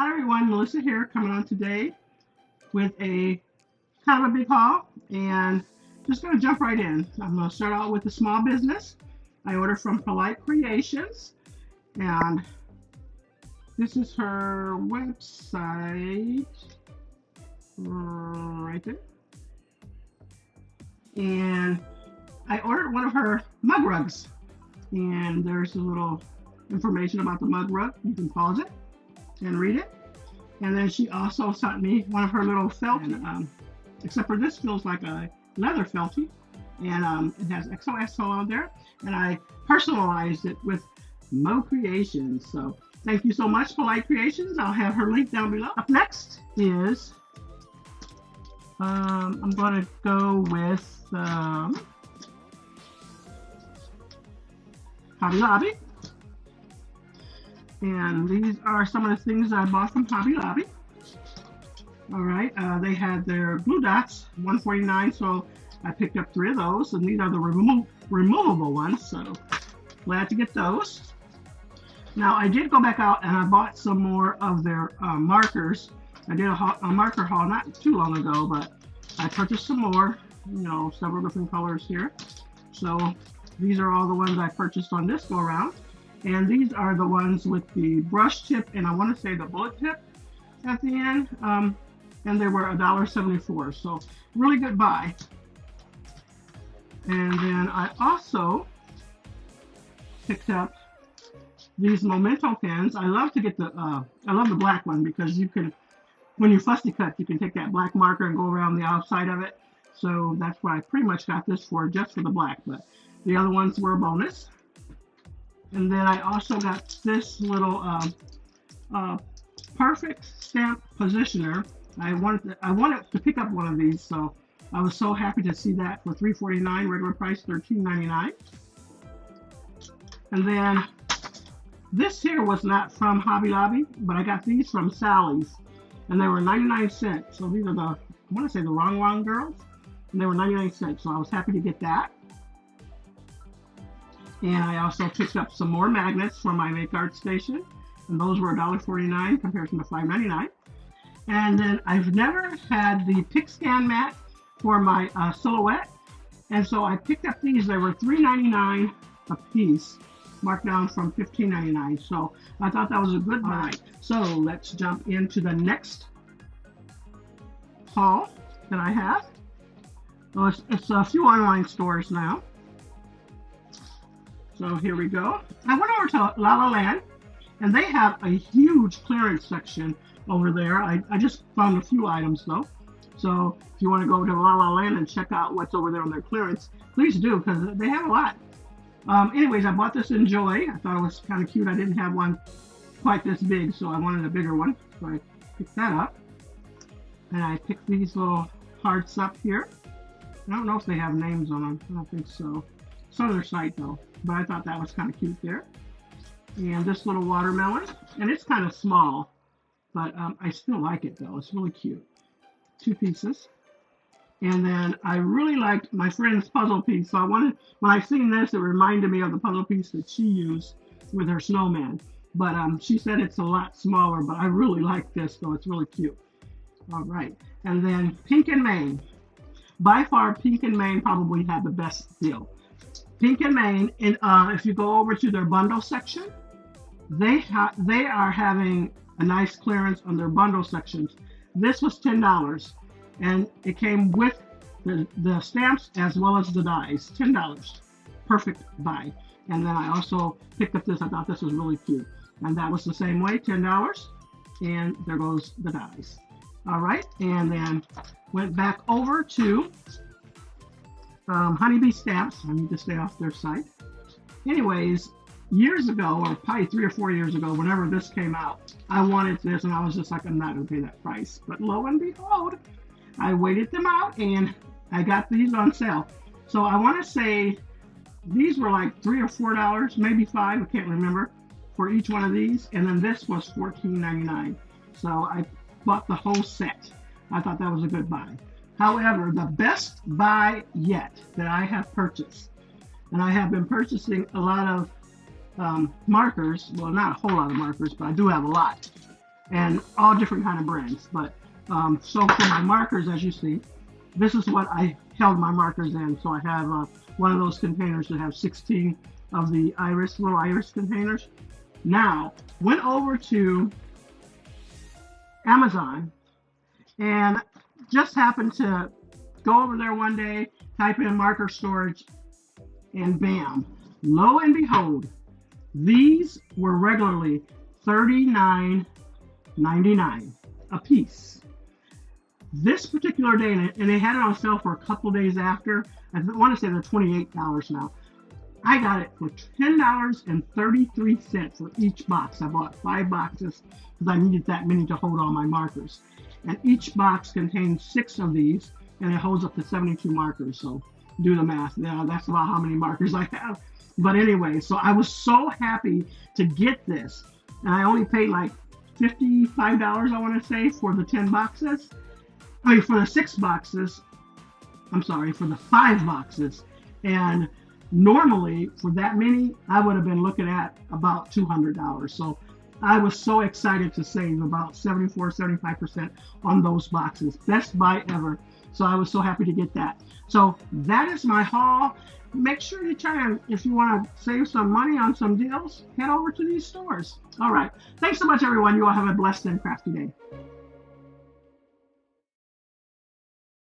Hi everyone, Melissa here, coming on today with a kind of a big haul, and just going to jump right in. I'm going to start out with a small business. I ordered from Polite Creations, and this is her website right there. And I ordered one of her mug rugs, and there's a little information about the mug rug. You can pause it and read it. And then she also sent me one of her little felty, except for this feels like a leather felty, and it has XOXO on there, and I personalized it with Mo Creations. So thank you so much, Polite Creations. I'll have her link down below. Up next is I'm going to go with Hobby Lobby. And these are some of the things I bought from Hobby Lobby. All right, they had their glue dots, $149, so I picked up 3 of those, and these are the removable ones, so glad to get those. Now, I did go back out and I bought some more of their markers. I did a marker haul not too long ago, but I purchased some more, several different colors here. So these are all the ones I purchased on this go around. And these are the ones with the brush tip, and I want to say the bullet tip at the end. And they were $1.74, so really good buy. And then I also picked up these memento pins. I love to get I love the black one, because you can, when you fussy cut, you can take that black marker and go around the outside of it. So that's what I pretty much got this for, just for the black, but the other ones were a bonus. And then I also got this little perfect stamp positioner. I wanted to pick up one of these, so I was so happy to see that for $3.49, regular price $13.99. And then this here was not from Hobby Lobby, but I got these from Sally's, and they were 99 cents. So these are I want to say the Wrong Girls, and they were 99 cents, so I was happy to get that. And I also picked up some more magnets from my Make Art Station, and those were $1.49 compared to $5.99. And then I've never had the pick scan mat for my silhouette, and so I picked up these. They were $3.99 a piece, marked down from $15.99. So I thought that was a good buy. Right, so let's jump into the next haul that I have. So it's a few online stores now. So here we go. I went over to La La Land, and they have a huge clearance section over there. I just found a few items though. So if you want to go to La La Land and check out what's over there on their clearance, please do, because they have a lot. Anyways, I bought this Enjoy. I thought it was kind of cute. I didn't have one quite this big, so I wanted a bigger one. So I picked that up. And I picked these little hearts up here. I don't know if they have names on them. I don't think so. It's on their site though. But I thought that was kind of cute there. And this little watermelon, and it's kind of small, but I still like it though. It's really cute. 2 pieces. And then I really liked my friend's puzzle piece. So when I seen this, it reminded me of the puzzle piece that she used with her snowman. But she said it's a lot smaller, but I really like this though. It's really cute. All right. And then Pink and Main. By far, Pink and Main probably had the best deal. Pink and Main, and if you go over to their bundle section, they are having a nice clearance on their bundle sections. This was $10, and it came with the stamps as well as the dies. $10, perfect buy. And then I also picked up this. I thought this was really cute, and that was the same way, $10. And there goes the dies. All right, and then went back over to Honeybee Stamps. I need to stay off their site. Anyways, years ago, or probably 3 or 4 years ago, whenever this came out, I wanted this, and I was just like, I'm not going to pay that price. But lo and behold, I waited them out, and I got these on sale. So I want to say these were like $3 or $4, maybe $5, I can't remember, for each one of these. And then this was $14.99. So I bought the whole set. I thought that was a good buy. However, the best buy yet that I have purchased, and I have been purchasing a lot of markers, well, not a whole lot of markers, but I do have a lot. and all different kind of brands. But so for my markers, as you see, this is what I held my markers in. So I have one of those containers that have 16 of the little iris containers. Now, went over to Amazon and just happened to go over there one day, type in marker storage, and bam, lo and behold, these were regularly $39.99 a piece. This particular day, and they had it on sale for a couple days after. I want to say they're $28 now. I got it for $10.33 for each box. I bought 5 boxes because I needed that many to hold all my markers. And each box contains 6 of these, and it holds up to 72 markers. So do the math. Now that's about how many markers I have. But anyway, so I was so happy to get this. And I only paid like $55, I want to say, for the 10 boxes. I mean, for the 6 boxes. I'm sorry, for the 5 boxes. And normally, for that many, I would have been looking at about $200. So I was so excited to save about 74-75% on those boxes. Best buy ever. So I was so happy to get that. So that is my haul. Make sure you try and, if you want to save some money on some deals, head over to these stores. All right. Thanks so much, everyone. You all have a blessed and crafty day.